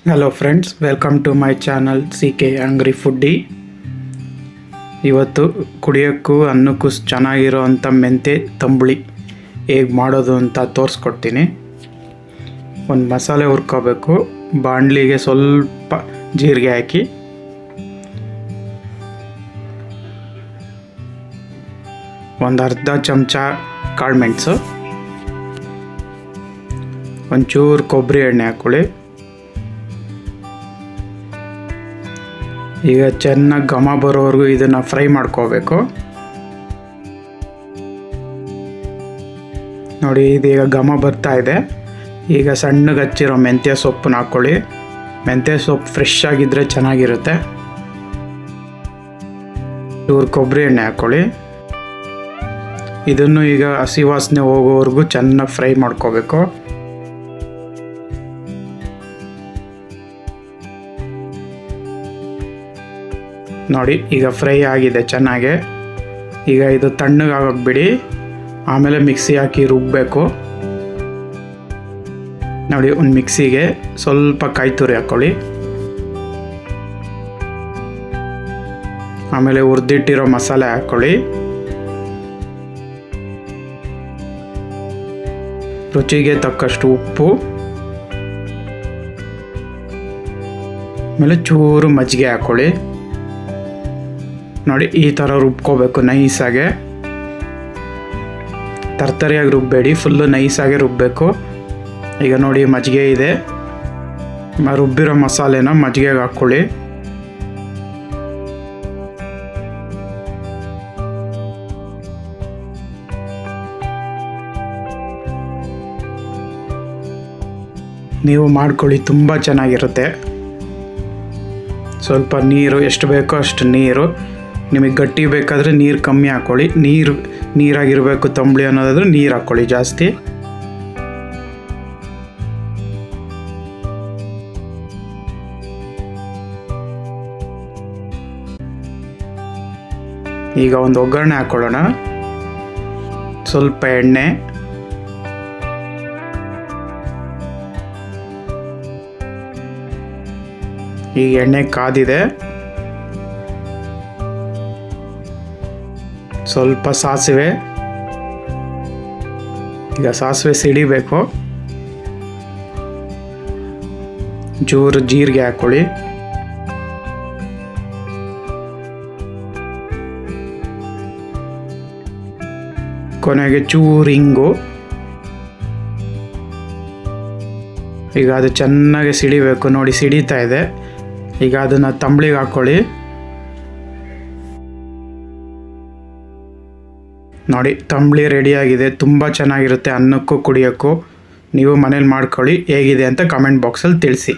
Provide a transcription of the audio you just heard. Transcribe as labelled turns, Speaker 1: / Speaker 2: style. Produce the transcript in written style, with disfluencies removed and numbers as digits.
Speaker 1: Hello friends, welcome to my channel CK hungry foodie. ಇವತ್ತು ಕುಡಿಯೋಕ್ಕೂ ಅನ್ನಕ್ಕೂ ಚೆನ್ನಾಗಿರೋ ಅಂಥ ಮೆಂತ್ಯ ತಂಬುಳಿ ಹೇಗೆ ಮಾಡೋದು ಅಂತ ತೋರಿಸ್ಕೊಡ್ತೀನಿ. ಒಂದು ಮಸಾಲೆ ಹುರ್ಕೋಬೇಕು. ಬಾಣಲಿಗೆ ಸ್ವಲ್ಪ ಜೀರಿಗೆ ಹಾಕಿ ಒಂದು ಅರ್ಧ ಚಮಚ ಕಾಳುಮೆಣಸು, ಒಂಚೂರು ಕೊಬ್ಬರಿ ಎಣ್ಣೆ ಹಾಕ್ಕೊಳ್ಳಿ. ಈಗ ಚೆನ್ನಾಗಿ ಘಮ ಬರೋವರೆಗೂ ಇದನ್ನು ಫ್ರೈ ಮಾಡ್ಕೋಬೇಕು. ನೋಡಿ, ಇದೀಗ ಘಮ ಬರ್ತಾ ಇದೆ. ಈಗ ಸಣ್ಣಗೆ ಹಚ್ಚಿರೋ ಮೆಂತ್ಯ ಸೊಪ್ಪನ್ನ ಹಾಕ್ಕೊಳ್ಳಿ. ಮೆಂತ್ಯ ಸೊಪ್ಪು ಫ್ರೆಶ್ ಆಗಿದ್ದರೆ ಚೆನ್ನಾಗಿರುತ್ತೆ. ಚೂರು ಕೊಬ್ಬರಿ ಎಣ್ಣೆ ಹಾಕ್ಕೊಳ್ಳಿ. ಇದನ್ನು ಈಗ ಹಸಿ ವಾಸನೆ ಹೋಗೋವರೆಗೂ ಚೆನ್ನಾಗಿ ಫ್ರೈ ಮಾಡ್ಕೋಬೇಕು. ನೋಡಿ, ಈಗ ಫ್ರೈ ಆಗಿದೆ ಚೆನ್ನಾಗೆ. ಈಗ ಇದು ತಣ್ಣಗೆ ಆಗೋಕೆ ಬಿಡಿ, ಆಮೇಲೆ ಮಿಕ್ಸಿ ಹಾಕಿ ರುಬ್ಬಬೇಕು. ನೋಡಿ, ಒಂದು ಮಿಕ್ಸಿಗೆ ಸ್ವಲ್ಪ ಕಾಯಿ ತುರಿ ಹಾಕ್ಕೊಳ್ಳಿ. ಆಮೇಲೆ ಹುರಿದಿಟ್ಟಿರೋ ಮಸಾಲೆ ಹಾಕ್ಕೊಳ್ಳಿ. ರುಚಿಗೆ ತಕ್ಕಷ್ಟು ಉಪ್ಪು, ಆಮೇಲೆ ಚೂರು ಮಜ್ಜಿಗೆ ಹಾಕ್ಕೊಳ್ಳಿ. ನೋಡಿ, ಈ ಥರ ರುಬ್ಕೋಬೇಕು ನೈಸಾಗೆ. ತರ್ತರಿಯಾಗಿ ರುಬ್ಬೇಡಿ, ಫುಲ್ಲು ನೈಸಾಗೆ ರುಬ್ಬಬೇಕು. ಈಗ ನೋಡಿ, ಮಜ್ಜಿಗೆ ಇದೆ. ರುಬ್ಬಿರೋ ಮಸಾಲೆನ ಮಜ್ಜಿಗೆಗೆ ಹಾಕ್ಕೊಳ್ಳಿ. ನೀವು ಮಾಡ್ಕೊಳ್ಳಿ, ತುಂಬ ಚೆನ್ನಾಗಿರುತ್ತೆ. ಸ್ವಲ್ಪ ನೀರು ಎಷ್ಟು ಬೇಕೋ ಅಷ್ಟು ನೀರು. ನಿಮಗೆ ಗಟ್ಟಿ ಬೇಕಾದರೆ ನೀರು ಕಮ್ಮಿ ಹಾಕ್ಕೊಳ್ಳಿ. ನೀರಾಗಿರಬೇಕು ತಂಬುಳಿ ಅನ್ನೋದಾದರೆ ನೀರು ಹಾಕ್ಕೊಳ್ಳಿ ಜಾಸ್ತಿ. ಈಗ ಒಂದು ಒಗ್ಗರಣೆ ಹಾಕ್ಕೊಳ್ಳೋಣ. ಸ್ವಲ್ಪ ಎಣ್ಣೆ, ಈಗ ಎಣ್ಣೆ ಕಾದಿದೆ. ಸ್ವಲ್ಪ ಸಾಸಿವೆ, ಈಗ ಸಾಸಿವೆ ಸಿಡಿಬೇಕು. ಚೂರು ಜೀರಿಗೆ ಹಾಕ್ಕೊಳ್ಳಿ. ಕೊನೆಗೆ ಚೂರು ಹಿಂಗು. ಈಗ ಅದು ಚೆನ್ನಾಗಿ ಸಿಡಿಬೇಕು. ನೋಡಿ, ಸಿಡಿತಾ ಇದೆ. ಈಗ ಅದನ್ನು ತಂಬುಳಿಗೆ ಹಾಕ್ಕೊಳ್ಳಿ. ನೋಡಿ, ತಂಬುಳಿ ರೆಡಿಯಾಗಿದೆ. ತುಂಬ ಚೆನ್ನಾಗಿರುತ್ತೆ ಅನ್ನಕ್ಕೂ ಕುಡಿಯೋಕ್ಕೂ. ನೀವು ಮನೇಲಿ ಮಾಡ್ಕೊಳ್ಳಿ. ಹೇಗಿದೆ ಅಂತ ಕಮೆಂಟ್ ಬಾಕ್ಸಲ್ಲಿ ತಿಳಿಸಿ.